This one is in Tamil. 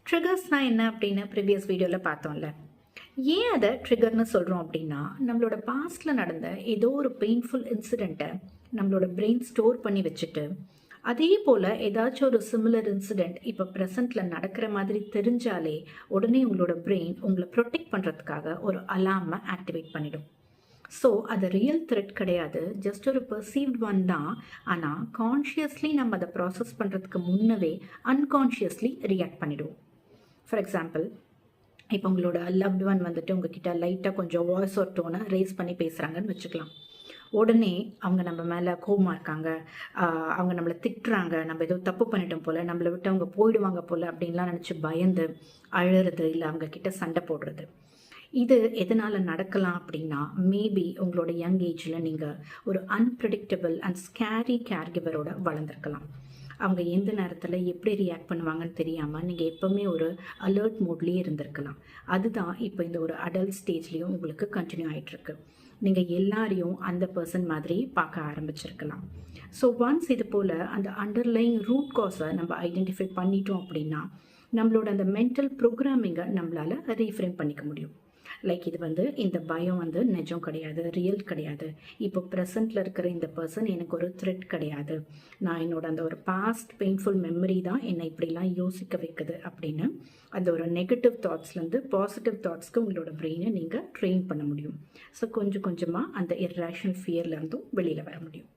ட்ரிகர்ஸ்னால் என்ன அப்படின்னு ப்ரீவியஸ் வீடியோவில் பார்த்தோம்ல. ஏன் அதை ட்ரிகர்னு சொல்கிறோம் அப்படின்னா, நம்மளோட பாஸ்டில் நடந்த ஏதோ ஒரு பெயின்ஃபுல் இன்சிடெண்ட்டை நம்மளோட பிரெயின் ஸ்டோர் பண்ணி வச்சுட்டு, அதே போல் ஏதாச்சும் ஒரு சிமிலர் இன்சிடெண்ட் இப்போ ப்ரெசண்ட்டில் நடக்கிற மாதிரி தெரிஞ்சாலே உடனே உங்களோட பிரெயின் உங்களை ப்ரொடெக்ட் பண்ணுறதுக்காக ஒரு அலார்மை ஆக்டிவேட் பண்ணிடும். ஸோ அது ரியல் த்ரெட் கிடையாது, ஜஸ்ட் ஒரு பர்சீவ்ட் ஒன் தான். ஆனால் கான்ஷியஸ்லி நம்ம அதை ப்ராசஸ் பண்ணுறதுக்கு முன்னவே அன்கான்ஷியஸ்லி ரியாக்ட் பண்ணிடுவோம். ஃபார் எக்ஸாம்பிள், இப்போ உங்களோட லவ்ட் ஒன் வந்துட்டு உங்ககிட்ட லைட்டாக கொஞ்சம் வாய்ஸ் ஒரு டோனை ரேஸ் பண்ணி பேசுகிறாங்கன்னு வச்சுக்கலாம். உடனே அவங்க நம்ம மேலே கோபமாக இருக்காங்க, அவங்க நம்மளை திட்டுறாங்க, நம்ம ஏதோ தப்பு பண்ணிட்டோம் போல், நம்மளை விட்டு அவங்க போயிடுவாங்க போல் அப்படின்லாம் நினச்சி பயந்து அழுறது, இல்லை அவங்க கிட்ட சண்டை போடுறது. இது எதனால் நடக்கலாம் அப்படின்னா, மேபி உங்களோட யங் ஏஜில் நீங்கள் ஒரு அன்பிரடிக்டபிள் அண்ட் ஸ்கேரி கேர்கிவரோட வளர்ந்துருக்கலாம். அவங்க எந்த நேரத்தில் எப்படி ரியாக்ட் பண்ணுவாங்கன்னு தெரியாமல் நீங்கள் எப்போவுமே ஒரு அலர்ட் மோட்லேயே இருந்திருக்கலாம். அதுதான் இப்போ இந்த ஒரு அடல்ட் ஸ்டேஜ்லேயும் உங்களுக்கு கண்டினியூ ஆகிட்டுருக்கு. நீங்கள் எல்லாரையும் அந்த பர்சன் மாதிரி பார்க்க ஆரம்பிச்சிருக்கலாம். ஸோ ஒன்ஸ் இது போல் அந்த அண்டர்லைங் ரூட் காஸை நம்ம ஐடென்டிஃபை பண்ணிட்டோம் அப்படின்னா, நம்மளோட அந்த மென்டல் ப்ரோக்ராமிங்கை நம்மளால் ரீஃப்ரேம் பண்ணிக்க முடியும். லைக் இது இந்த பயம் நிஜம் கிடையாது, ரியல் கிடையாது. இப்போ ப்ரெசண்ட்டில் இருக்கிற இந்த பர்சன் எனக்கு ஒரு த்ரெட் கிடையாது. நான் என்னோட அந்த ஒரு பாஸ்ட் பெயின்ஃபுல் மெமரி தான் என்னை இப்படிலாம் யோசிக்க வைக்குது அப்படின்னு அந்த ஒரு நெகட்டிவ் தாட்ஸ்லேருந்து பாசிட்டிவ் தாட்ஸ்க்கு உங்களோட பிரெயினை நீங்கள் ட்ரெயின் பண்ண முடியும். ஸோ கொஞ்சம் கொஞ்சமாக அந்த இர்ரேஷனல் ஃபியர்லேருந்தும் வெளியில் வர முடியும்.